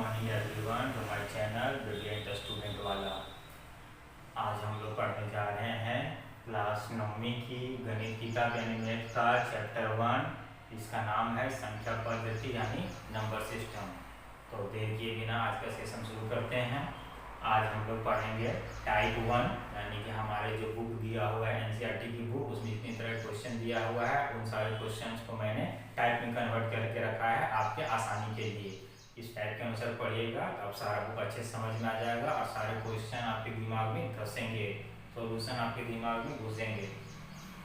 Morning everyone to my channel brilliant student वाला। आज हम लोग पढ़ने जा रहे हैं क्लास 9वीं की गणित किताब यानी मैथ का चैप्टर 1। इसका नाम है संख्या पद्धति यानी नंबर सिस्टम। तो देर किए बिना आज का सेशन शुरू करते हैं। आज हम लोग पढ़ेंगे टाइप 1 यानी कि हमारे जो बुक दिया हुआ है एनसीईआरटी की बुक, उसमें इतनी तरह क्वेश्चन दिया हुआ है, उन सारे क्वेश्चंस को मैंने टाइप में कन्वर्ट करके रखा है आपके आसानी के लिए। इस टाइप के अनुसार पढ़िएगा तो अब सारा बुक अच्छे से समझ में आ जाएगा और सारे क्वेश्चन आपके दिमाग में धसेंगे, सोल्यूशन आपके दिमाग में घुसेंगे।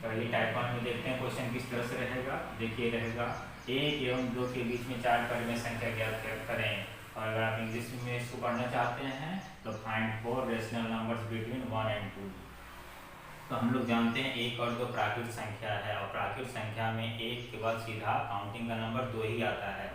तो ये टाइप 1 में देखते हैं क्वेश्चन किस तरह से रहेगा। देखिए रहेगा 1 एवं 2 के बीच में 4 परिमेय संख्या ज्ञात करें। और अगर आप इंग्लिश में इसको पढ़ना चाहते हैं तो find 4 rational numbers between 1 and 2। तो हम लोग जानते हैं 1 और 2 प्राकृत संख्या है और प्राकृत संख्या में 1 के बाद सीधा काउंटिंग का नंबर 2 ही आता है।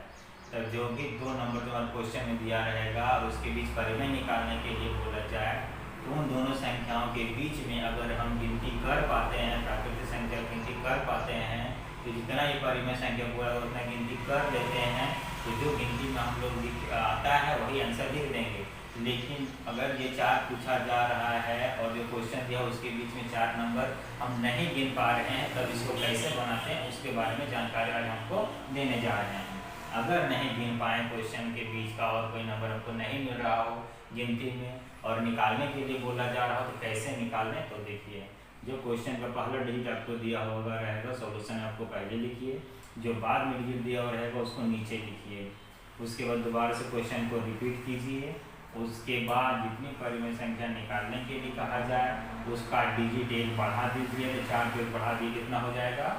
तो जो भी 2 नंबर जो क्वेश्चन में दिया रहेगा और उसके बीच परिमेय निकालने के लिए बोला जाए तो उन दोनों संख्याओं के बीच में अगर हम गिनती कर पाते हैं, प्राकृतिक संख्या गिनती कर पाते हैं, तो जितना ये परिमेय संख्या पूरा उतना गिनती कर लेते हैं तो जो गिनती में हम लोग आता है वही आंसर लिख देंगे। लेकिन अगर ये 4 पूछा जा रहा है और जो क्वेश्चन दिया उसके बीच में 4 नंबर हम नहीं गिन पा रहे हैं, तब इसको कैसे बनाते हैं उसके बारे में जानकारी आज हमको देने जा रहे हैं। अगर नहीं गिन पाए क्वेश्चन के बीच का और कोई नंबर हमको नहीं मिल रहा हो गिनती में और निकालने के लिए बोला जा रहा हो तो कैसे निकालने, तो देखिए जो क्वेश्चन का पहला डिजिट आपको दिया होगा रहेगा सॉल्यूशन आपको पहले लिखिए, जो बाद में डिजिट दिया हुआ रहेगा उसको नीचे लिखिए। उसके बाद दोबारा से क्वेश्चन को रिपीट कीजिए। उसके बाद जितनी परिमेय संख्या निकालने के लिए कहा जाए उसका डिजिट 1 बढ़ा दीजिए, तो 4 को 1 बढ़ा दिए कितना हो जाएगा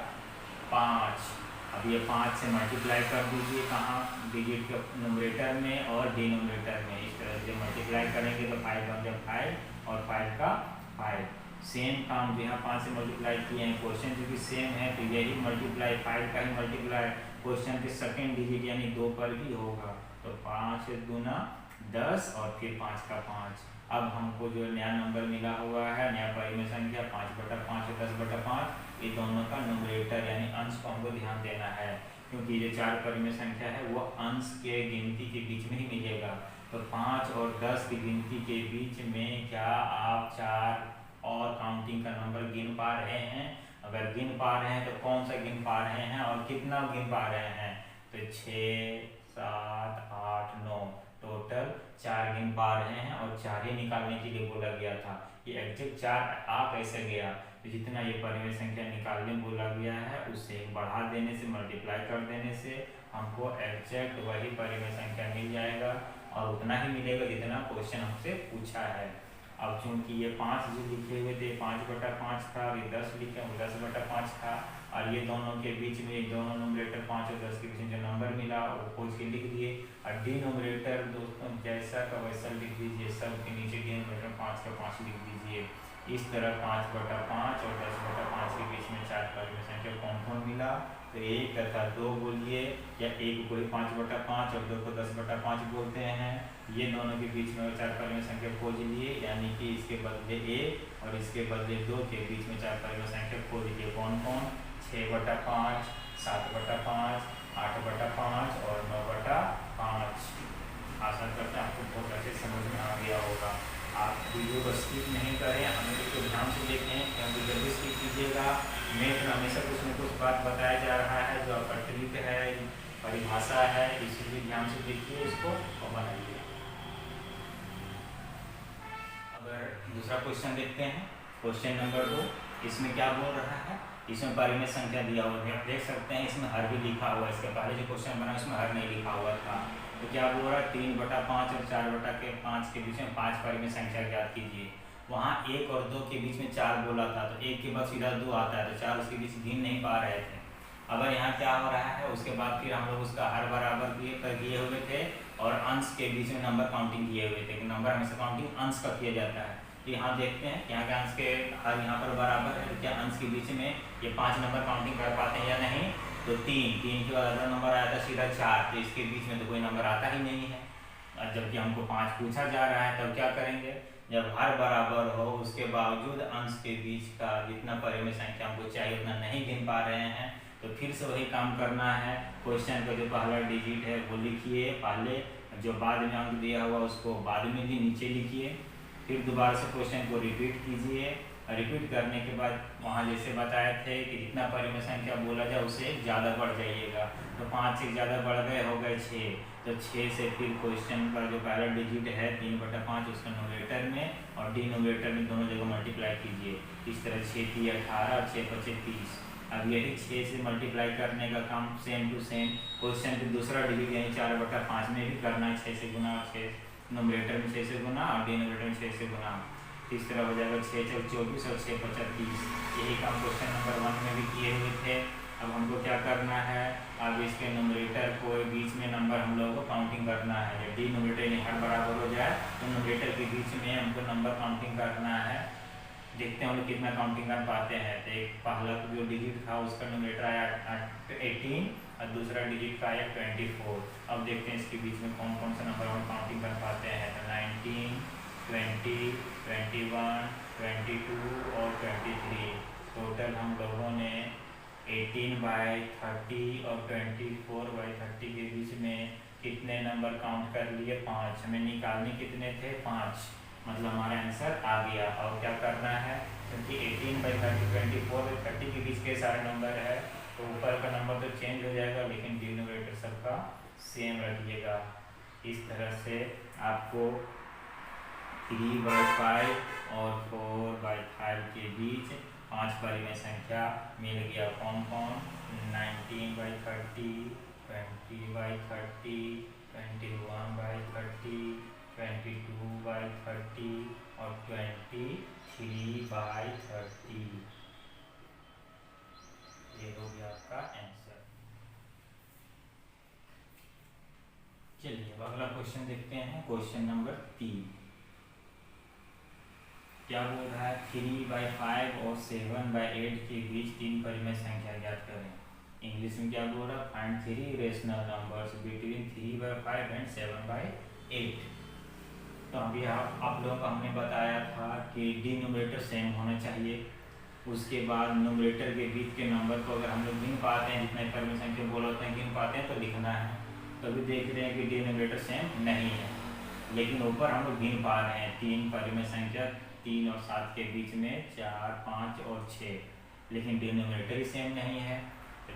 5। अब ये 5 से मल्टीप्लाई कर दीजिए कहाँ, डिजिट के न्यूमरेटर में और डिनोमिनेटर में। इस तरह से मल्टीप्लाई करेंगे तो 5 बन जाए 5 और 5 का 5। सेम काम जो यहाँ 5 से मल्टीप्लाई किए हैं, क्वेश्चन जो भी सेम है तो यही मल्टीप्लाई 5 का ही मल्टीप्लाई क्वेश्चन के सेकेंड डिजिट यानी 2 पर भी होगा। तो 5 दूना 10 और फिर 5 का 5। अब हमको जो नया नंबर मिला हुआ है, नया परिमेय संख्या 5/5 और 10/5, ये दोनों का न्यूमरेटर यानी अंश को हमको ध्यान देना है, क्योंकि ये 4 परिमेय संख्या है वो अंश के गिनती के बीच में ही मिलेगा। तो 5 और 10 की गिनती के बीच में क्या आप 4 और काउंटिंग का नंबर गिन पा रहे हैं? अगर गिन पा रहे हैं तो कौन सा गिन पा रहे हैं और कितना गिन पा रहे हैं? तो 6, 7, 8, 9 टोटल 4 गिन पा रहे हैं और 4 ही निकालने के लिए बोला गया था। ये एग्जैक्ट 4 आ कैसे गया? तो जितना ये परिमेय संख्या निकालने बोला गया है उससे बढ़ा देने से, मल्टीप्लाई कर देने से हमको एग्जैक्ट वही परिमेय संख्या मिल जाएगा और उतना ही मिलेगा जितना क्वेश्चन हमसे पूछा है। अब चूंकि ये 5 जो लिखे हुए थे 5/5 था और ये 10 लिखे 10/5 था और ये दोनों के बीच में दोनों न्यूमरेटर 5 और 10 के बीच में जो नंबर मिला वो खोज के लिख दिए। और डिनोमिनेटर दोस्तों जैसा का वैसा लिख दीजिए, सब के नीचे डिनोमिनेटर 5 का 5 लिख दीजिए। इस तरह 5/5 और 10/5 के बीच में 4 परिमेय संख्या कौन कौन मिला? तो 1 तथा 2 बोलिए, या 1 को 5/5 और 2 को 10/5 बोलते हैं। ये दोनों के बीच में 4 परिमेय संख्या खोज लिए, यानी कि इसके बदले 1 और इसके बदले 2 के बीच में 4 परिमेय संख्या खोज लिए। कौन कौन? 6/5, 7/5, 8/5 और 9/5। आशा करते हैं आपको बहुत अच्छे समझ में आ गया होगा। आप वीडियो को स्किप नहीं करें, हमें को ध्यान से देखें, क्योंकि जल्दी स्किप कीजिएगा मैथ में हमेशा कुछ न कुछ बात बताया जा रहा है जो आपका ट्रिक है, परिभाषा है, इसीलिए ध्यान से देखिए इसको और बनाइए। अगर दूसरा क्वेश्चन देखते हैं, क्वेश्चन नंबर 2, इसमें क्या बोल रहा है? इसमें परिमेय संख्या दिया हुआ है, देख सकते हैं इसमें हर भी लिखा हुआ है। इसके पहले जो क्वेश्चन बना उसमें हर नहीं लिखा हुआ था। तो क्या बोल रहा है? 3/5 और 4/5 के बीच में 5 परिमेय संख्या ज्ञात कीजिए। वहाँ 1 और 2 के बीच में 4 बोला था, तो 1 के बाद सीधा 2 आता है, तो 4 उसके बीच गिन नहीं पा रहे थे। अगर यहाँ क्या हो रहा है, उसके बाद फिर हम लोग उसका हर बराबर किए हुए थे और अंश के बीच में नंबर काउंटिंग किए हुए थे। नंबर हमेशा काउंटिंग अंश का किया जाता है। तो यहाँ देखते हैं यहाँ के अंश के हर यहाँ पर बराबर है, तो क्या अंश के बीच में ये 5 नंबर काउंटिंग कर पाते हैं या नहीं? तो 3 के बाद अगला नंबर आया था सीधा 4, तो इसके बीच में तो कोई नंबर आता ही नहीं है। जबकि हमको 5 पूछा जा रहा है, तब क्या करेंगे? जब हर बराबर हो उसके बावजूद अंश के बीच का जितना परिमेय संख्या हमको चाहिए उतना नहीं गिन पा रहे हैं, तो फिर से वही काम करना है। क्वेश्चन का जो पहला डिजिट है वो लिखिए पहले, जो बाद में अंक दिया हुआ उसको बाद में भी नीचे लिखिए। फिर दोबारा से क्वेश्चन को रिपीट कीजिए। रिपीट करने के बाद वहाँ जैसे बताए थे कि जितना परिमेय संख्या बोला जाए उससे ज़्यादा बढ़ जाइएगा। तो 5 से ज़्यादा बढ़ गए, हो गए 6, तो 6 से फिर क्वेश्चन का जो पहला डिजिट है 3/5 उसका न्यूमरेटर में और डिनोमिनेटर में दोनों जगह मल्टीप्लाई कीजिए। इस तरह 6 × 18 और 6 × 25 30। अब यही 6 से मल्टीप्लाई करने का काम सेम टू सेम क्वेश्चन के दूसरा डिजिट यानी 4/5 में भी करना है। 6 से गुना, 6 न्यूमरेटर में 6 से गुना और डिनोमिनेटर में 6 से गुना। इस तरह हो जाएगा 6 × 24 और 6 × 30। यही काम क्वेश्चन नंबर 1 में भी किए हुए थे। अब हमको क्या करना है, अब इसके न्यूमरेटर को बीच में नंबर हम लोगों को काउंटिंग करना है। जब डिनोमिनेटर हर बराबर हो जाए तो न्यूमरेटर के बीच में हमको नंबर काउंटिंग करना है। देखते हैं हम लोग कितना काउंटिंग कर पाते हैं। तो एक पहला जो डिजिट था उसका न्यूमरेटर आया 18 और दूसरा डिजिट का आया 24। अब देखते हैं इसके बीच में कौन कौन सा नंबर हम काउंटिंग कर पाते हैं। तो 19, 20, 21, 22 और 23। टोटल हम लोगों ने 18/30 और 24/30 के बीच में कितने नंबर काउंट कर लिए, 5। हमें निकालने कितने थे, 5, मतलब हमारा आंसर आ गया। और क्या करना है, क्योंकि 18/30, 24 और 30 के बीच के सारे नंबर है तो ऊपर का नंबर तो चेंज हो जाएगा लेकिन डिनोमिनेटर सबका सेम रखिएगा। इस तरह से आपको 3/5 और 4/5 के बीच 5 परिमेय संख्या मिल गया। कौन कौन, 19/30, 20/30, 21/30, 22/30 और 23/30। ये हो गया आपका आंसर। चलिए अब अगला क्वेश्चन देखते हैं। क्वेश्चन नंबर 3 क्या बोल रहा है, 3/5 और 7/8 के बीच 3 परिमेय संख्या ज्ञात करें। इंग्लिश में क्या बोल रहा है, find 3 rational numbers between 3/5 and 7/8। तो अभी आप लोगों को हमने बताया था कि डिनोमिनेटर सेम होना चाहिए। उसके बाद न्यूमरेटर के बीच के नंबर को अगर हम लोग गिन पाते हैं, जितने परिमेय संख्या बोल होते हैं गिन पाते हैं तो लिखना है। तो अभी देख रहे हैं कि डिनोमिनेटर सेम नहीं है, लेकिन ऊपर हम लोग गिन पा रहे हैं 3 परिमेय संख्या 3 और 7 के बीच में 4, 5 और 6, लेकिन डिनोमिनेटर ही सेम नहीं है।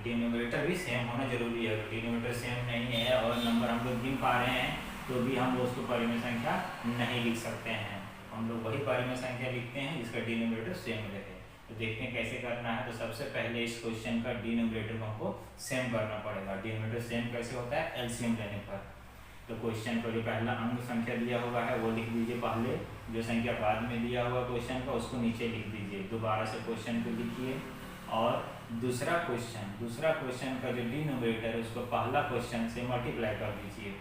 डिनोमिनेटर भी सेम होना जरूरी है। अगर डिनोमिनेटर सेम नहीं है और नंबर हम लोग गिन पा रहे हैं तो भी हम लोग उसको परिमेय संख्या नहीं लिख सकते हैं। हम लोग वही परिमेय संख्या लिखते हैं जिसका डिनोमिनेटर सेम रहे। तो देखते हैं कैसे करना है। तो सबसे पहले इस क्वेश्चन का डिनोमिनेटर को हमको सेम करना पड़ेगा। डिनोमिनेटर सेम कैसे होता है, एलसीएम लेने पर। तो क्वेश्चन को जो पहला अंक संख्या दिया हुआ है वो लिख दीजिए पहले, जो संख्या बाद में दिया हुआ क्वेश्चन का उसको नीचे लिख दीजिए। दोबारा से क्वेश्चन को लिखिए और दूसरा क्वेश्चन का जो डिनोमिनेटर है उसको पहला क्वेश्चन से मल्टीप्लाई कर दीजिए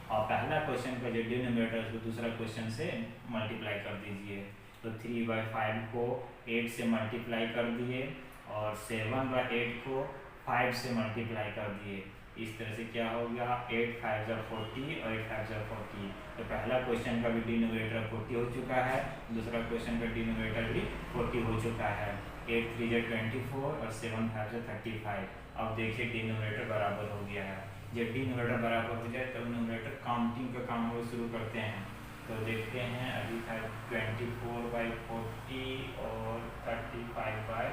और पहला क्वेश्चन का जो डिनोमिनेटर है उसको दूसरा क्वेश्चन से मल्टीप्लाई कर दीजिए। तो 3/5 को 8 से मल्टीप्लाई कर दिए और 7/8 को 5 से मल्टीप्लाई कर दिए। इस तरह से क्या हो गया, 8 5 40 और 8 5 40। तो पहला क्वेश्चन का भी डिनोमिनेटर 40 हो चुका है, दूसरा क्वेश्चन का डिनोमिनेटर भी 40 हो चुका है। 8 3 24 और 7 5 35। अब देखिए डिनोमिनेटर बराबर हो गया है। जब डिनोमिनेटर बराबर हो जाए तब न्यूमरेटर काउंटिंग का काम हम शुरू करते हैं। तो देखते हैं, अभी था 24/40 और 35/40।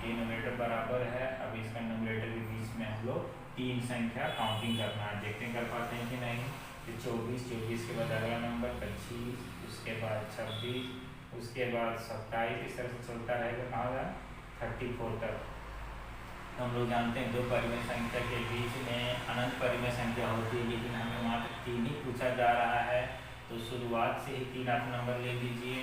डिनोमिनेटर बराबर है। अब इसका न्यूमरेटर के बीच में हम लोग 3 संख्या काउंटिंग करना है। देखते हैं कर पाते हैं कि नहीं। तो 24 के बाद अगला नंबर 25, उसके बाद 26, उसके बाद 27। इस तरह से चलता रहेगा कहाँ गया 34 तक। तो हम लोग जानते हैं 2 परिमेय संख्या के बीच में अनंत परिमेय संख्या होती है, लेकिन हमें मात्र 3 ही पूछा जा रहा है। तो शुरुआत से ही 3 आप नंबर ले लीजिए।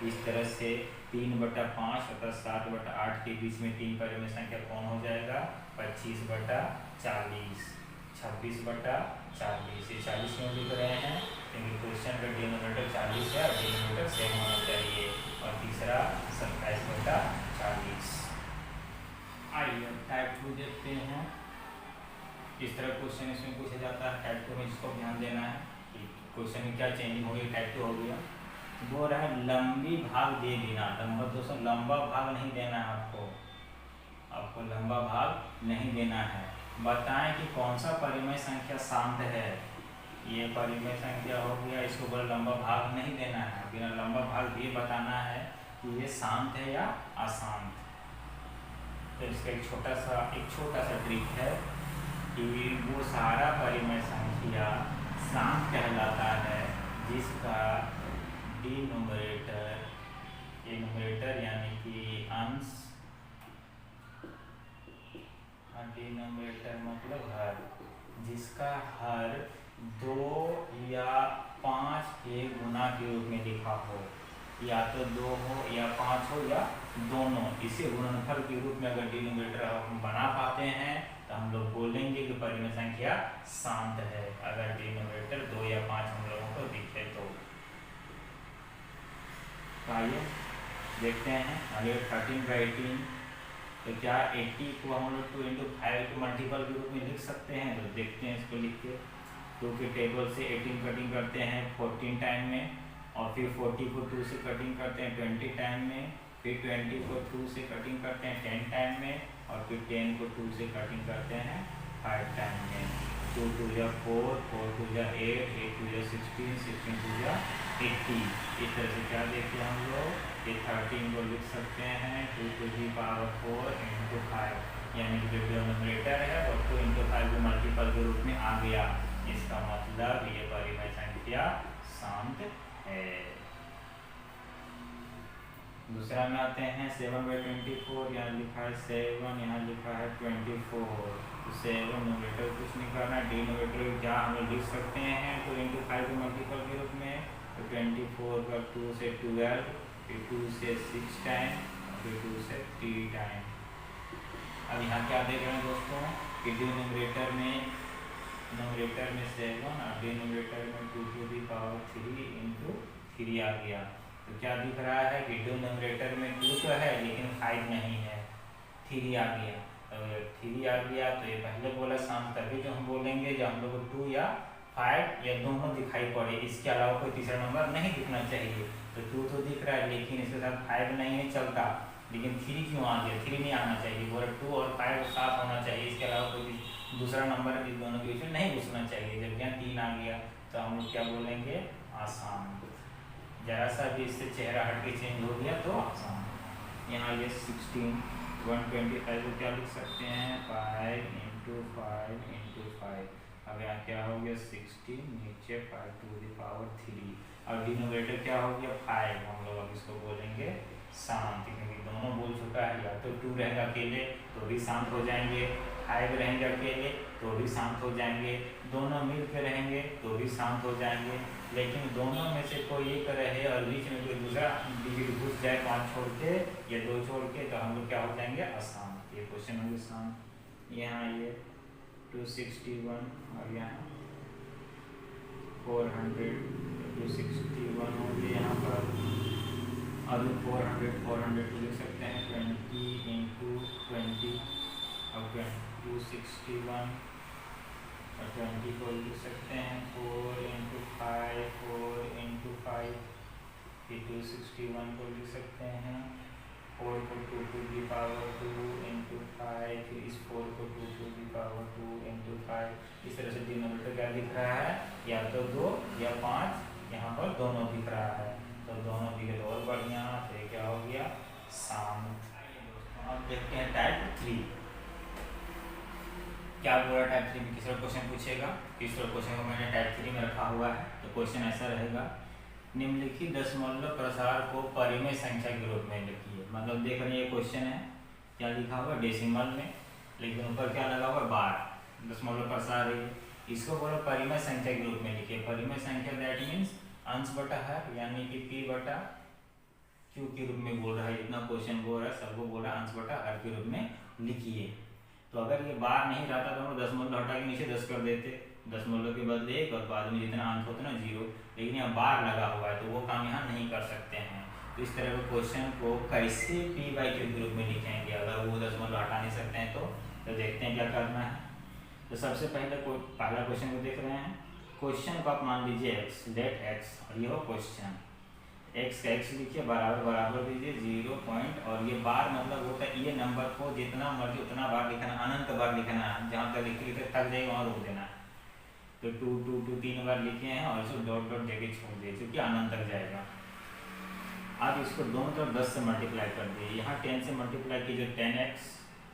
इस तरह से 3/5 अर्थात 7/8 के बीच में 3 परिमेय संख्या कौन हो जाएगा, 25/40, 26/40। ये 40 में लिख रहे हैं क्योंकि क्वेश्चन का डिनोमिनेटर 40 है और डिनोमिनेटर सेम होना चाहिए। और तीसरा 27/40। आइए टाइप 2 देखते हैं। इस तरह क्वेश्चन इसमें पूछा जाता है। टाइप 2 में इसको ध्यान देना है कि क्वेश्चन में क्या चेंजिंग हो गई। टाइप 2 हो गया, वो रहा लंबी भाग दे देना। दोस्तों लंबा भाग नहीं देना है आपको लंबा भाग नहीं देना है। बताएं कि कौन सा परिमेय संख्या शांत है। ये परिमेय संख्या हो गया। इसको बड़ा लंबा भाग नहीं देना है, बिना लंबा भाग ये बताना है कि ये शांत है या अशांत। तो इसका एक छोटा सा ट्रिक है कि वो सारा परिमेय संख्या शांत कहलाता है जिसका डिनोमिनेटर, न्यूमरेटर यानी कि अंश, डिनोमिनेटर मतलब हर, जिसका हर 2 या 5 के गुना के रूप में लिखा हो, या तो 2 हो या 5 हो या दोनों। इसे गुणनफल के रूप में अगर डिनोमिनेटर हम बना पाते हैं तो हम लोग बोलेंगे कि परिमेय संख्या शांत है, अगर डिनोमिनेटर 2 या 5 हम लोगों को दिखे तो। आइए देखते हैं। अगर 13/18 तो क्या 80 को हम लोग 2 × 5 के मल्टीपल के रूप में लिख सकते हैं? तो देखते हैं इसको लिख के। 2 के टेबल से 18 कटिंग करते हैं 14 टाइम में, और फिर 40 को 2 से कटिंग करते हैं 20 टाइम में, फिर 20 को 2 से कटिंग करते हैं 10 टाइम में, और फिर 10 को 2 से कटिंग करते हैं 5 टाइम में। 2 × 2 = 4, 4 × 2 = 8, 8 × 2 = 16, 16 × 2 = 80। इस तरह से क्या देखते हैं हम लोग, ये 13 को लिख सकते हैं 2 to the power 4 × 5, यानी कि जो डिनोमिनेटर है वो 2 × 5 के मल्टीपल के रूप में आ गया। इसका मतलब ये परिमेय संख्या शांत है। दूसरा में आते हैं 7/24, यहाँ लिखा है 7, यहाँ लिखा है 24। तो 7 न्यूमरेटर कुछ नहीं करना, डिनोमिनेटर क्या हम लोग लिख सकते हैं 2 × 5 के मल्टीपल के रूप में। तो 24 का 2 से 12, फिर 2 से 6 टाइम, फिर 2 से 3 टाइम। अब यहाँ क्या देख रहे हैं दोस्तों कि डिनोमिनेटर में 7 और डिनोमिनेटर में 2 to the power 3 × 3 आ गया। तो क्या दिख रहा है कि डिनोमिनेटर में 2 तो है लेकिन 5 नहीं है, 3 आ गया। तो 3 आ गया तो ये पहले बोला शांत, तभी जो हम बोलेंगे जब हम लोग 2 या 5 या दोनों दिखाई पड़े, इसके अलावा कोई तीसरा नंबर नहीं दिखना चाहिए। तो 2 तो दिख रहा है लेकिन इसके साथ 5 नहीं है चलता, लेकिन 3 क्यों आ गया? 3 नहीं आना चाहिए, बोला 2 और 5 साथ होना चाहिए, इसके अलावा कोई दूसरा नंबर इस दोनों के बीच में नहीं घुसना चाहिए। जब यहाँ 3 आ गया तो हम लोग क्या बोलेंगे? आसान। जरा सा भी इससे चेहरा हट के चेंज हो गया तो आसान। यहाँ ये 16 125 को क्या लिख सकते हैं 5 × 5 × 5। अब यहाँ क्या हो गया 16, नीचे 5 to the power 3, और डिनोमिनेटर क्या हो गया 5। हम लोग अब इसको बोलेंगे शांत, क्योंकि दोनों बोल चुका है। या तो 2 रहेगा अकेले तो भी शांत हो जाएंगे, 5 रहेंगे अकेले तो भी शांत हो जाएंगे, दोनों मिल के रहेंगे तो भी शांत हो जाएंगे। लेकिन दोनों में से कोई एक रहे और बीच में कोई दूसरा डिजिट घुस जाए 5 छोड़ के या 2 छोड़ के, तो हम लोग क्या हो जाएंगे? अशांत। ये क्वेश्चन होंगे शांत। यहाँ ये 261 और यहाँ 400, 261 हो गया यहाँ पर। अभी 400 को लिख सकते हैं 20 × 20, और 261 और 20 को लिख सकते हैं 4 × 5, 4 × 5, फिर 261 को लिख सकते हैं 4 को 2 to the power 2 × 5, फिर इस 4 को 2 to the power 2 × 5। इस तरह से डिनोमिनेटर क्या दिख रहा है? या तो 2 या 5, यहाँ पर दोनों दिख रहा है। तो दोनों दिखे तो और बढ़िया, तो ये क्या हो गया? शांत। अब देखते हैं टाइप 3 क्या बोला। टाइप 3 में किस तरह क्वेश्चन पूछेगा? किस तरह क्वेश्चन को मैंने टाइप 3 में रखा हुआ है। तो क्वेश्चन ऐसा रहेगा, निम्नलिखित दशमलव प्रसार को परिमेय संख्या के रूप में लिखिए। मतलब देख रहे हैं ये क्वेश्चन है, क्या लिखा हुआ डेसिमल में, लेकिन ऊपर क्या लगा हुआ बार, दशमलव प्रसार है। इसको बोलो परिमेय संख्या के रूप में लिखिए। परिमेय संख्या दैट मीन्स अंश बटा हर, यानी कि P/Q के रूप में बोल रहा है। इतना क्वेश्चन बोल रहा है, सबको बोल रहा है अंश बटा हर के रूप में लिखिए। तो अगर ये बार नहीं रहता तो हम दशमलव हटा के नीचे 10 कर देते, दशमलव के बदले 1 और बाद में जितना अंक होता ना 0, लेकिन यहाँ बार लगा हुआ है तो वो काम यहाँ नहीं कर सकते हैं। तो इस तरह के क्वेश्चन को कैसे P/Q के रूप में लिखेंगे अगर वो दशमलव हटा नहीं सकते हैं तो देखते हैं क्या करना है। तो सबसे पहला क्वेश्चन को देख रहे हैं। क्वेश्चन को आप मान लीजिए x, लेट x, और ये हो क्वेश्चन। x का x लिखिए, बराबर बराबर दीजिए 0 पॉइंट, और ये बार मतलब होता है ये नंबर को जितना मर्जी उतना बार लिखना, अनंत बार लिखना है, जहाँ तक लिखते लिखते थक जाए वहाँ रोक देना है। तो 2 2 2 3 बार लिखे हैं और इसको डॉट डॉट देके छोड़ दिए क्योंकि अनंत तक जाएगा। अब इसको दोनों तरफ 10 से मल्टीप्लाई कर दिए, यहाँ 10 से मल्टीप्लाई कीजिए 10x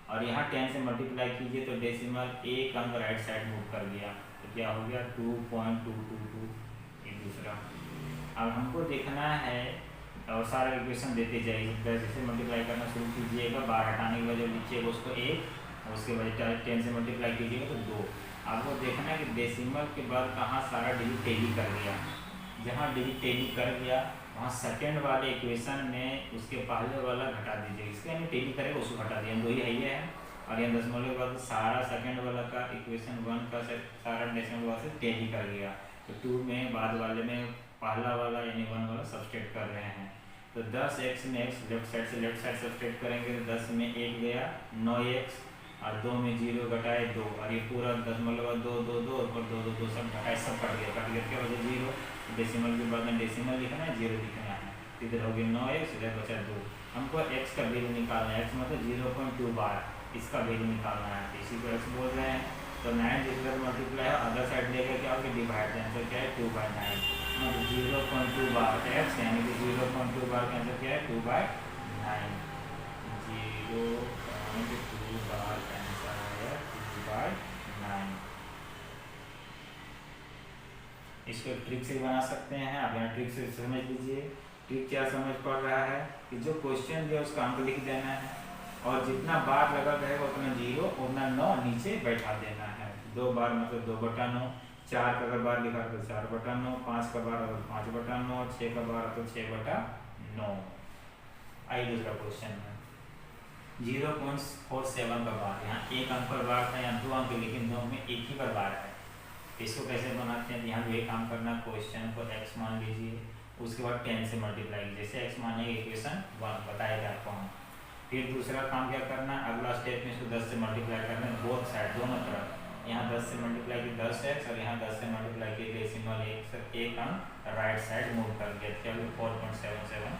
और यहाँ 10 से मल्टीप्लाई कीजिए तो डेसिमल एक अंक राइट साइड मूव कर गया, तो क्या हो गया 2.222 ये दूसरा। अब हमको देखना है और सारा इक्वेशन देते जाइए, 10 से मल्टीप्लाई करना शुरू कीजिएगा, बाहर हटाने के बाद जो लिखिएगा उसको 1 और उसके बाद 10 से मल्टीप्लाई कीजिएगा तो 2। आपको देखना है कि डेसिमल के बाद कहाँ सारा डिजिट टेली कर गया, जहाँ डिजिट टेली कर गया वहाँ सेकेंड वाले इक्वेशन में उसके पहले वाला घटा दीजिए, इसके यानी टेली करेगा उसको घटा दिया, दो ही है और यहाँ दशमलव के बाद सारा सेकेंड वाला का इक्वेशन 1 का सारा डेसिमल वाला से टेली कर गया। तो 2 में बाद वाले में पहला वाला यानी 1 वाला सब्सट्रैक्ट कर रहे हैं, तो 10x में x लेफ्ट साइड से लेफ्ट साइड सब्सट्रैक्ट करेंगे तो 10 में 1 गया 9x और 2 में 0 घटाए 2 और ये पूरा दशमलव 2 2 2 और 2 2 2 सब घटाए सब कट गया क्या वजह 0, डेसिमल के बाद में डेसिमल लिखना है 0 लिखना है, इधर हो गया 9x इधर बचा 2। हमको x का वैल्यू निकालना है, x मतलब 0.2 बार इसका वैल्यू निकालना है, इसी को x बोल रहे हैं। तो 9 जिधर मल्टीप्लाई है अदर साइड लेकर क्या होगा डिवाइड, आंसर क्या है 2/9 मतलब 0.2 बार x यानी कि 0.2 बार का आंसर क्या है 2/9, 0.2 बार का आंसर है 2/9। इसको ट्रिक से बना सकते हैं, आप यहाँ ट्रिक से समझ लीजिए। ट्रिक क्या समझ पड़ रहा है कि जो क्वेश्चन दिया उसका अंक लिख देना है और जितना बार लगा रहेगा उतना 0 उतना 9 नीचे बैठा देना है। 2 बार मतलब 2/9, 4 का अगर बार लिखा तो 4/9, 5 का बार अगर 5/9, 6 का बार तो 6/9। आइए दूसरा क्वेश्चन है 0.47 का बार, यहाँ एक अंक पर बार था, यहाँ 2 अंक लेकिन 2 में एक ही पर बार है। इसको कैसे बनाते हैं, यहाँ भी एक काम करना, क्वेश्चन को x मान लीजिए उसके बाद 10 से मल्टीप्लाई कीजिए, जैसे x मानेंगे इक्वेशन 1 बताएगा आपको हम। फिर दूसरा काम क्या करना, अगला स्टेप में इसको 10 से मल्टीप्लाई करना है बोथ साइड दोनों तरफ, यहाँ 10 से मल्टीप्लाई की 10x और यहाँ 10 से मल्टीप्लाई की डेसिमल एक अंक राइट साइड मूव कर गया क्या 4.77।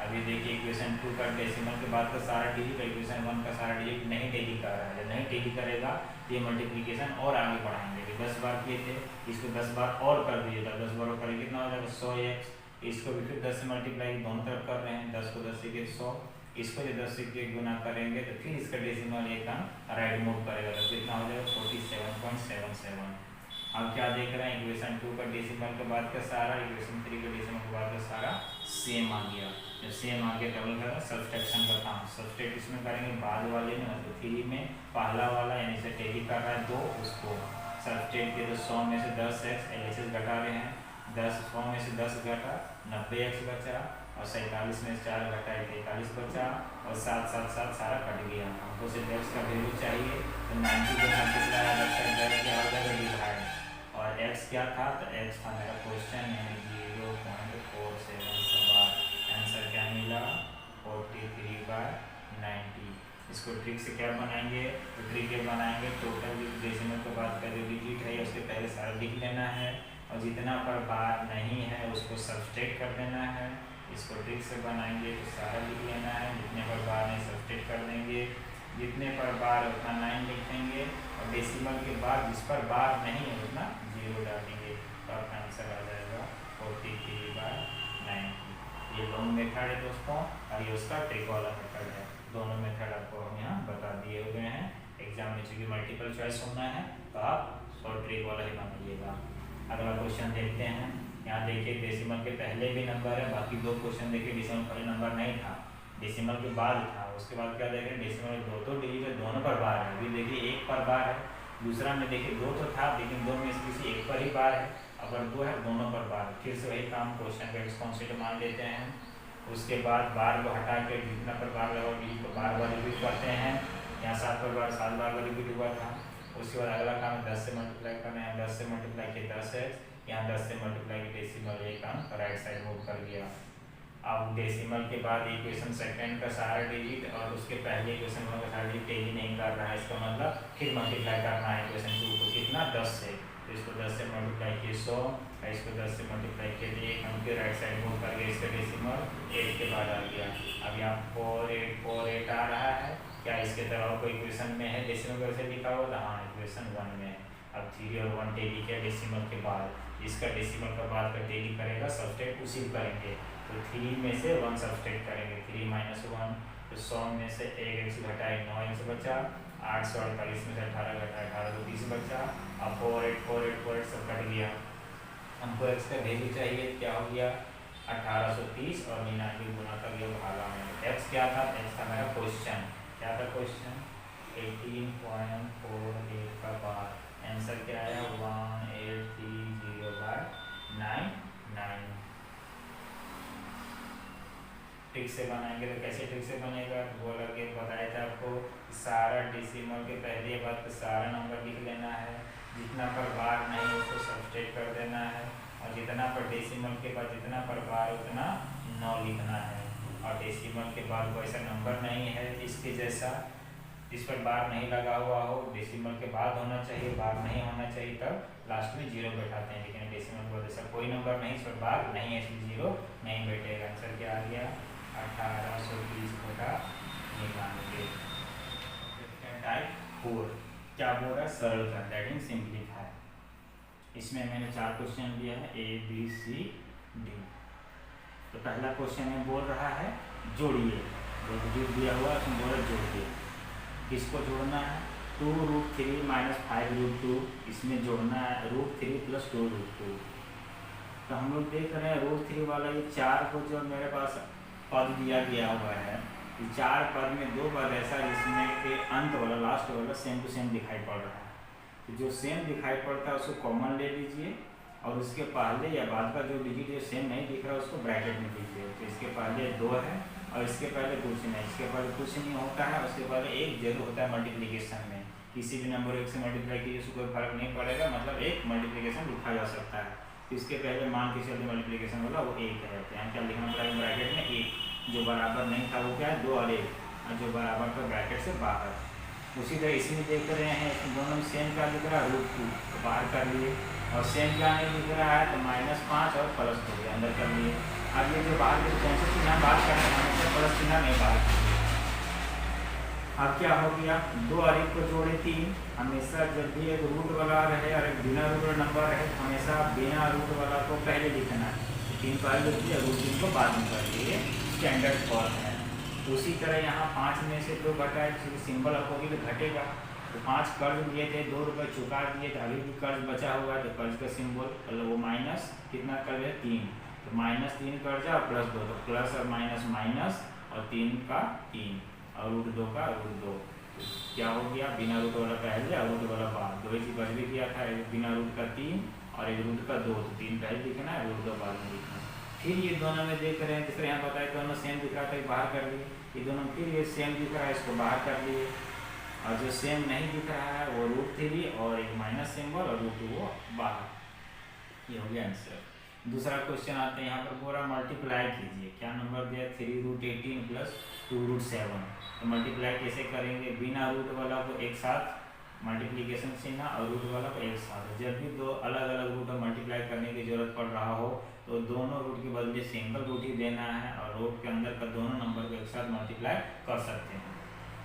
अभी देखिए इक्वेशन 2 का डेसिमल के बाद का सारा डिजिट, इक्वेशन 1 का सारा डिजिट नहीं टेली कर रहा है, जब नहीं टेली करेगा तो ये मल्टीप्लिकेशन और आगे बढ़ाएंगे। 10 बार किए थे इसको 10 बार और कर दिए, 10 बार और करेंगे कितना हो जाएगा 100x, इसको भी फिर 10 से मल्टीप्लाई दोनों तरफ कर रहे हैं, 10 को 10 से 100, इसको जो 10 से गुना करेंगे तो फिर इसका डेसिमल एक अंक राइट मूव करेगा तो कितना हो जाएगा 47.77। अब क्या देख रहे हैं इक्वेशन 2 का डेसिमल के बाद का सारा, इक्वेशन 3 का डेसिमल के बाद का सारा सेम आ गया। जब सेम आ गया तब करेगा सब्सट्रैक्शन का काम, सब्सट्रैक्ट इसमें करेंगे बाद वाले में मतलब 3 में पहला वाला यानी से टेली कर रहा है 2 उसको सब्सट्रैक्ट के तो 100 में से 10x LHS घटा रहे हैं, 100 में से 10 घटा 90x बचा और 47 में 4 घटा 43 बचा और 7 7 7 सारा कट गया। हमको सिर्फ x का वैल्यू चाहिए तो 90 को मल्टीप्लाई अदर साइड क्या हो जाएगा डिवाइड, और x क्या था तो x था मेरा क्वेश्चन यानी 0.47 का बार, आंसर क्या मिला 43/90। इसको ट्रिक से क्या बनाएंगे तो ट्रिक ये बनाएंगे टोटल डेसिमल के बाद का जो डिजिट है उसके पहले सारा लिख लेना है और जितना पर बार नहीं है उसको सब्सट्रैक्ट कर देना है। इसको ट्रिक से बनाएंगे तो सारा लिख लेना है, जितने पर बार नहीं सब्सट्रैक्ट कर देंगे, जितने पर बार उतना 9 लिखेंगे और डेसिमल के बाद जिस पर बार नहीं है उतना 0 डालेंगे तो आपका आंसर आ जाएगा 43/90। ये लॉन्ग मेथड है दोस्तों और ये उसका ट्रिक वाला मेथड है, दोनों मेथड आपको हम यहाँ बता दिए हुए हैं। एग्जाम में चूँकि मल्टीपल चॉइस होना है तो आप शॉर्ट ट्रिक वाला ही बनाइएगा। अगला क्वेश्चन देखते हैं, यहाँ देखिए डेसिमल के पहले भी नंबर है, बाकी 2 क्वेश्चन देखिए डेसिमल पहले नंबर नहीं था, डेसिमल के बाद था, उसके बाद क्या देखें डेसिमल 2 डिजिट है दोनों पर बार है, अभी देखिए 1 पर बार है, दूसरा में देखिए 2 तो था लेकिन 2 में से किसी 1 पर ही बार है, अगर 2 है दोनों पर बार। फिर से वही काम क्वेश्चन का एक्सपोनेंशियल मान लेते हैं, उसके बाद बार को हटा के जितना पर बार लगा डिजिट को बार बार रिपीट करते हैं, यहाँ 7 पर बार 7 बार रिपीट हुआ था। उसके बाद अगला काम 10 से मल्टीप्लाई करना है, 10 से मल्टीप्लाई किया 10x, यहाँ 10 से मल्टीप्लाई की डेसिमल एक अंक राइट साइड मूव कर गया। अब डेसिमल के बाद इक्वेशन सेकंड का सारा डिजिट और उसके पहले इक्वेशन का सारा डिजिट टेली नहीं कर रहा है, इसका मतलब फिर मल्टीप्लाई करना है इक्वेशन 2 को कितना 10 से, तो इसको 10 से मल्टीप्लाई किए 100 और इसको 10 से मल्टीप्लाई किए एक अंक के राइट साइड मूव कर गया, इसका डेसिमल 8 के बाद आ गया। अब यहाँ 4848 आ रहा है, क्या इसके तरह कोई इक्वेशन में है डेसिमल कैसे लिखा हुआ था, हाँ इक्वेशन 1 में, अब 3 और 1 टेली किया डेसिमल के बाद, इसका डेसिमल का बाद का टेली करेगा, सब्सट्रैक्ट उसी को करेंगे। तो 3 में से 1 सब्सट्रैक्ट करेंगे, 3 - 1। तो 100 में से 1 x घटाए 9 x बचा, 848 में से 18 घटाए 18 तो 30 बचा। अब 4 8 सब कट गया। हमको x का वैल्यू चाहिए, क्या हो गया 1830 और 99 गुना कर लिया भागा में। x क्या था, x था मेरा क्वेश्चन, क्या था क्वेश्चन 18.48 का बाद। आंसर क्या आया 1830/99। ट्रिक से बनाएंगे तो कैसे ट्रिक से बनेगा, तो बोला कि बताया था आपको, सारा डेसिमल के पहले बात तो सारा नंबर लिख लेना है, जितना पर बार नहीं उसको सब्सट्रैक्ट कर देना है, और जितना पर डेसिमल के बाद जितना पर बार उतना 9 लिखना है। और डेसिमल के बाद कोई ऐसा नंबर नहीं है इसके जैसा जिस पर बार नहीं लगा हुआ हो, डेसिमल के बाद होना चाहिए, बार नहीं होना चाहिए, तब लास्ट में 0 बैठाते हैं। लेकिन डेसिमल के बाद ऐसा कोई नंबर नहीं, इस पर बार नहीं है, इसलिए 0 नहीं बैठेगा। आंसर क्या आ गया 1830/99। टाइप 4 क्या बोल रहा है, सरल कर, दैट मीन सिंप्लीफाई। इसमें मैंने 4 क्वेश्चन दिया है, A B C D। तो पहला क्वेश्चन में बोल रहा है जोड़िए, जो दिया हुआ है उसमें बोल रहा है जोड़िए। किसको जोड़ना है 2√3 - 5√2, इसमें जोड़ना है √3 + 2√2। तो हम लोग देख रहे हैं √3 वाला ये 4 को जो मेरे पास पद दिया गया हुआ है, 4 पद में 2 पद ऐसा जिसमें के अंत वाला लास्ट वाला सेम टू सेम दिखाई पड़ रहा है। तो जो सेम दिखाई पड़ता है उसको कॉमन ले लीजिए, और उसके पहले या बाद का जो डिजिट जो सेम नहीं दिख रहा उसको ब्रैकेट में लीजिए। तो इसके पहले 2 है और इसके पहले कुछ नहीं, इसके पहले कुछ नहीं होता है, उसके पहले 1 जरूर होता है मल्टीप्लिकेशन में। किसी भी नंबर 1 से मल्टीप्लाई कीजिए उसको कोई फर्क नहीं पड़ेगा, मतलब 1 मल्टीप्लिकेशन लिखा जा सकता है। तो इसके पहले मान के चलते मल्टीप्लिकेशन वाला वो 1 है, तो यहाँ क्या लिखना पड़ेगा ब्रैकेट में 1, जो बराबर नहीं था वो क्या है 2 और 1, और जो बराबर था ब्रैकेट से बाहर। उसी तरह इसमें देख रहे हैं दोनों में सेम क्या दिख रहा है √2, तो बाहर कर लिए, और सेम क्या नहीं दिख रहा है तो -5 और +2 अंदर कर लिए। अब ये जो बाहर के कौन सा चिन्ह बाहर करना है, प्लस चिन्ह नहीं बाहर। अब क्या हो गया 2 और 1 को जोड़े 3। हमेशा जब भी एक रूट वाला रहे और एक बिना रूट वाला नंबर रहे, हमेशा बिना रूट वाला को पहले लिखना है, 3 पहले लिख दिया, √3 को बाद में कर लिए, स्टैंडर्ड फॉर्म है। उसी तरह यहाँ 5 में से 2 घटाए, सिंबल रखोगे तो घटेगा। तो 5 कर्ज लिए थे, 2 रुपये चुका दिए, तो अभी भी कर्ज बचा हुआ है, तो कर्ज का सिंबल मतलब वो माइनस कितना कर्ज है 3, तो -3 कर्ज और +2, तो प्लस और माइनस माइनस, और 3 का 3 और √2 का √2। क्या हो गया बिना रूट वाला पहले और रूट वाला बाद, 2 चीज बच भी किया था, एक बिना रूट का 3 और एक रूट का 2, तो 3 पहले लिखना है, √2 बाद में लिखना है। फिर ये दोनों में देख रहे हैं, जैसे यहाँ बताया दोनों सेम दिख रहा था, बाहर कर लिए, ये दोनों फिर ये सेम दिख रहा है, इसको बाहर कर लिए, और जो सेम नहीं दिख रहा है वो √3 और एक माइनस सिंबल और √2 वो बाहर। ये हो गया आंसर। दूसरा क्वेश्चन आते हैं, यहाँ पर पूरा मल्टीप्लाई कीजिए, क्या नंबर दिया 3√18 + 2√7। तो मल्टीप्लाई कैसे करेंगे, बिना रूट वाला को एक साथ मल्टीप्लिकेशन चिन्ह और रूट वाला को एक साथ। जब भी 2 अलग अलग रूट मल्टीप्लाई करने की जरूरत पड़ रहा हो तो दोनों रूट के बदले सिंगल रूट ही देना है, और रूट के अंदर का दोनों नंबर को एक साथ मल्टीप्लाई कर सकते हैं।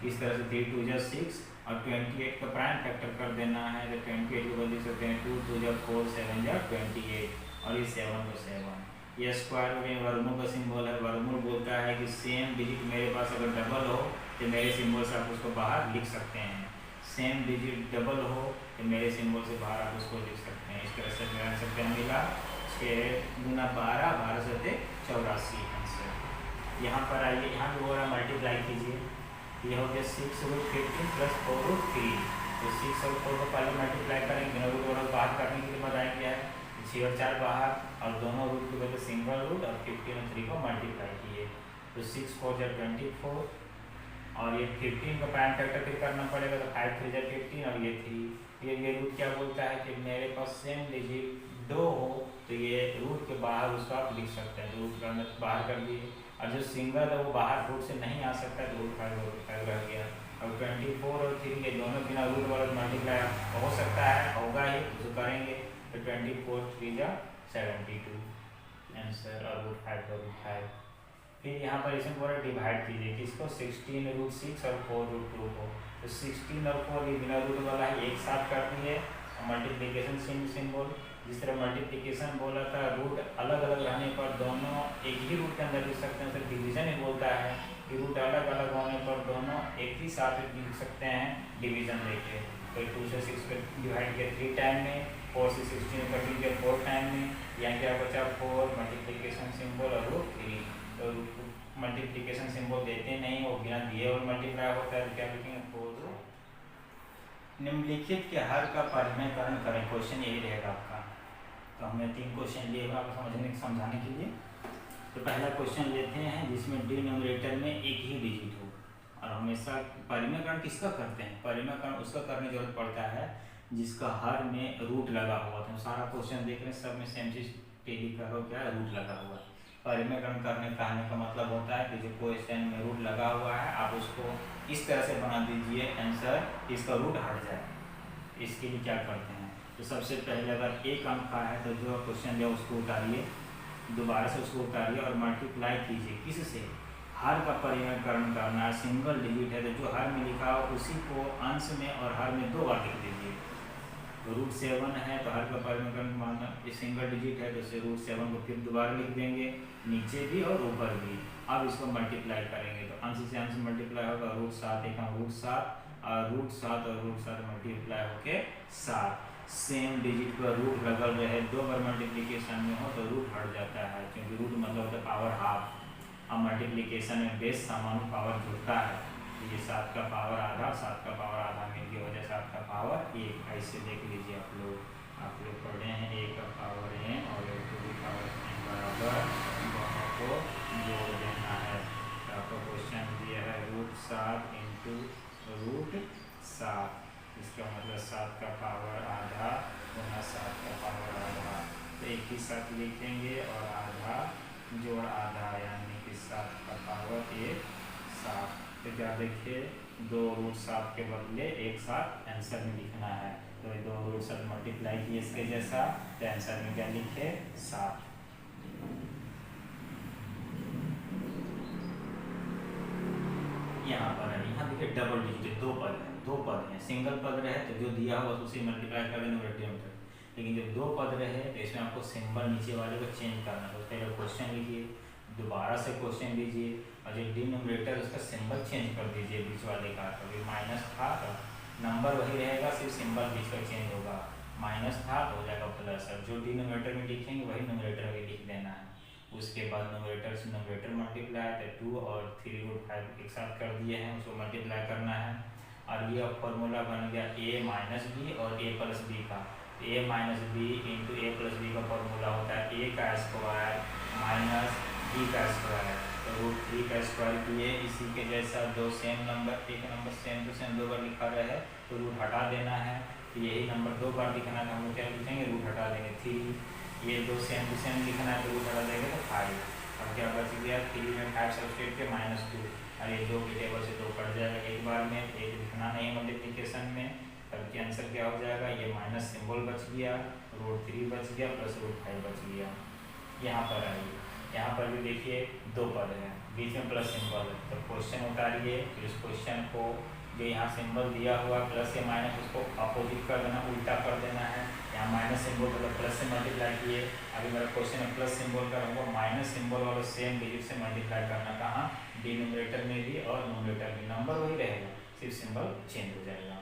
इस तरह से 3 × 2 = 6 और 28 का प्राइम फैक्टर कर देना है, तो 28 को बदल सकते हैं 2 × 2 = 4, 7 = 28, और ये 7 को 7। ये स्क्वायर में वर्गमूल का सिंबल है, वर्गमूल बोलता है कि सेम डिजिट मेरे पास अगर डबल हो तो मेरे सिंबल से आप उसको बाहर लिख सकते हैं, सेम डिजिट डबल हो तो मेरे सिंबल से बाहर आप उसको लिख सकते हैं। इस तरह से मेरा आंसर क्या मिला 6 × 12, 12 × 84 आंसर। यहाँ पर आइए, यहाँ भी बोला मल्टीप्लाई कीजिए, ये हो गया 6√15 + 4√3। तो 6 और 4 को पहले मल्टीप्लाई करेंगे, बिना रूट वाला बाहर करने के लिए बताया गया है, 6 और 4 बाहर, और दोनों रूट के बदले सिंगल रूट, और 15 और 3 को मल्टीप्लाई किए, तो 6 × 4 = 24, और ये 15 का प्राइम फैक्टर फिर करना पड़ेगा, तो 5 × 3 = 15, और ये 3। ये रूट क्या बोलता है कि मेरे पास सेम डिजिट 2 हो तो ये रूट के बाहर उसको आप लिख सकते हैं, तो रूट का अंदर बाहर कर दिए, और जो सिंगल है वो बाहर रूट से नहीं आ सकता, तो रूट 5 रह गया। और 24 और 3 ये दोनों बिना रूट वाला मल्टीप्लाई हो सकता है, होगा ही, तो करेंगे, तो 24 × 3 = 72 आंसर, और √5 और √5। फिर यहाँ पर इसमें पूरा डिवाइड कीजिए, किसको 16√6 और 4√2 को, तो 16 और 4 ये बिना रूट वाला है, एक साथ कर दिए, मल्टीप्लिकेशन सिंबल, जिस तरह मल्टीप्लिकेशन बोला था रूट अलग अलग रहने पर दोनों एक ही रूट के अंदर लिख सकते हैं, तो डिवीजन ही बोलता है कि रूट अलग अलग होने पर दोनों एक ही साथ लिख सकते हैं डिवीजन लेके। तो 2 से 6 को डिवाइड किया 3 टाइम में, 4 से 16 कट किया 4 टाइम में, यहाँ क्या बचा 4 मल्टीप्लिकेशन सिंबल और रूट 3। तो मल्टीप्लिकेशन सिंबल देते नहीं, वो बिना दिए और मल्टीप्लाई होता है, तो क्या लिखेंगे 4। निम्नलिखित के हर का परिमेयकरण करें, क्वेश्चन यही रहेगा आपका। तो हमने 3 क्वेश्चन लिए आपको समझाने के लिए। तो पहला क्वेश्चन लेते हैं जिसमें डिनोमिनेटर में एक ही डिजिट हो, और हमेशा परिमेयकरण किसका करते हैं, परिमेयकरण उसका करने की जरूरत पड़ता है जिसका हर में रूट लगा हुआ। तो सारा क्वेश्चन देख रहे हैं, सब में सेम चीज टेली करो, क्या रूट लगा हुआ है। परिमेयकरण करने कहने का मतलब होता है कि जो क्वेश्चन में रूट लगा हुआ है आप उसको इस तरह से बना दीजिए आंसर इसका रूट हट जाए। इसके लिए क्या करते हैं, तो सबसे पहले अगर एक अंक का है तो जो क्वेश्चन दिया उसको उतारिए, दोबारा से उसको उतारिए और मल्टीप्लाई कीजिए किससे, हर का परिमेयकरण करना है। सिंगल डिजिट है तो जो हर में लिखा हो उसी को अंश में और हर में 2 बार लिख दीजिए। रूट 7 है तो हर का परिमेयकरण मानना, ये सिंगल डिजिट है तो इसे रूट 7 को फिर दोबारा लिख देंगे, नीचे भी और ऊपर भी। अब इसको मल्टीप्लाई करेंगे तो अंश से अंश मल्टीप्लाई होगा, रूट 7 एक रूट 7 और रूट 7 मल्टीप्लाई होके 7। सेम डिजिट का रूट लगल रहे 2 बार मल्टीप्लिकेशन में हो तो रूट हट जाता है, क्योंकि रूट मतलब होता है पावर हाफ। अब मल्टीप्लिकेशन में बेस समान पावर जुड़ता है, तो ये 7 का पावर आधा 7 का पावर आधा मिल गया, वजह 7 का पावर 1। ऐसे देख लीजिए आप लोग पढ़े हैं 1 का पावर n और 2 की पावर n बराबर, दोनों को जोड़ देना है। तो आपको क्वेश्चन दिया है रूट 7 इंटू रूट 7, इसका मतलब 7 का पावर आधा गुना 7 का पावर आधा, तो एक ही साथ लिखेंगे और आधा जोड़ आधा यानी कि 7 का पावर 1 7। तो क्या देखिए 2 रूट 7 के बदले एक साथ आंसर में लिखना है, तो 2 रूट 7 मल्टीप्लाई किए इसके जैसा, तो आंसर में क्या लिखे 7। यहाँ पर है, यहाँ देखिए डबल डिजिट 2 पद हैं, सिंगल पद रहे तो जो दिया हुआ उसे मल्टीप्लाई कर देना न्यूमरेटर, लेकिन जब 2 पद रहे तो इसमें आपको सिंबल नीचे वाले को चेंज करना है। तो पहले क्वेश्चन लिखिए, दोबारा से क्वेश्चन लीजिए और जो डिनोमिनेटर उसका सिंबल चेंज कर दीजिए बीच वाले का। तो माइनस था तो नंबर वही रहेगा, सिर्फ सिंबल बीच का चेंज होगा, माइनस था तो हो जाएगा प्लस। अब जो डिनोमिनेटर में लिखेंगे वही न्यूमरेटर में लिख देना है। उसके बाद न्यूमरेटर से न्यूमरेटर मल्टीप्लाई, तो 2 और 3 रूट 5 एक साथ कर दिए हैं, उसको मल्टीप्लाई करना है। और ये फॉर्मूला बन गया a माइनस बी और a प्लस बी का। a minus B into A plus B का फॉर्मूला होता है a का स्क्वायर माइनस b का स्क्वायर, तो रूट 3 का स्क्वायर किए। इसी के जैसा 2 सेम नंबर, एक नंबर सेम टू सेम 2 बार लिखा रहे तो रूट हटा देना है। तो यही नंबर 2 बार लिखना है, हम लोग क्या लिखेंगे रूट हटा देंगे 3। ये 2 सेम टू सेम लिखना है तो रूट हटा देंगे तो 5। अब क्या बच गया 3 में 5 सब्सटीट्यूट के -2, और ये 2 की टेबल से 2 कट जाएगा एक बार में, एक लिखना नहीं मल्टीप्लिकेशन में। तब के आंसर क्या हो जाएगा, ये माइनस सिंबल बच गया, रूट 3 बच गया प्लस रूट 5 बच गया। यहाँ पर आइए, यहाँ पर भी देखिए 2 पद है, बीच में प्लस सिंबल है, तो क्वेश्चन उतारिए, फिर इस क्वेश्चन को जो यहाँ सिंबल दिया हुआ प्लस या माइनस उसको अपोजिट कर देना, उल्टा कर देना है। यहाँ माइनस सिंबल मतलब प्लस से मल्टीप्लाई किए, अभी मेरा क्वेश्चन है प्लस सिंबल का, हमको माइनस सिंबल वाला सेम डिजिट से मल्टीप्लाई करना, कहाँ डिनोमिनेटर में भी और न्यूमरेटर में, नंबर वही रहेगा सिर्फ सिंबल चेंज हो जाएगा।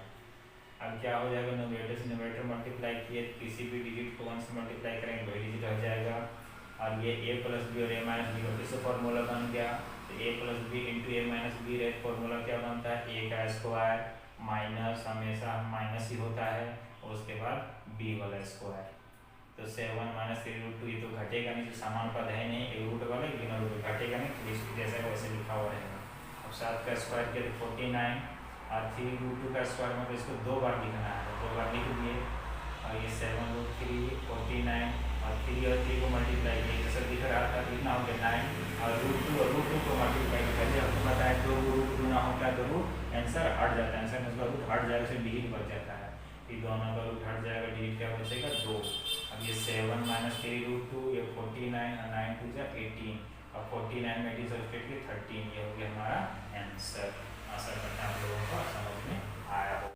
अब क्या हो जाएगा न्यूमरेटर से न्यूमरेटर मल्टीप्लाई किए, किसी भी डिजिट को 1 से मल्टीप्लाई करेंगे वही डिजिट हो जाएगा। और ये a प्लस बी और a माइनस बी का फिर से फॉर्मूला बन गया, तो a plus B into A minus B रहे, फॉर्मूला क्या बनता है a का स्क्वायर माइनस हमेशा माइनस ही होता है, और उसके बाद b वाला स्क्वायर। तो 7 माइनस 3 रूट 2, ये तो घटेगा नहीं, समान पद है नहीं, एक रूट वाला एक बिना रूट घटेगा नहीं, तो इसको जैसा वैसे लिखा हुआ रहेगा। अब 7 का स्क्वायर किया तो 49 और 3 रूट 2 का स्क्वायर मतलब इसको 2 बार लिखना है, तो 2 बार लिख दिए। और ये 7 रूट 3 49 और 3 और 3 को मल्टीप्लाई किए, जैसा दिख रहा था लिखना हो गया 9 और रूट 2 को मल्टीप्लाई किया। पहले आपको बताया 2 रूट 2 ना होता है तो रूट आंसर हट जाता है, आंसर में उसका रूट हट जाएगा, उससे डिजिट बच जाता है, ये दोनों का रूट हट जाएगा, डिजिट क्या बचेगा 2। अब ये 7 माइनस 3 रूट 2, ये 49 और 9 2 जा 18 और 49 में 80 सब्सटीट्यूट किए 13, ये हो गया हमारा आंसर। आशा करते हैं आप लोगों को समझ में आया हो।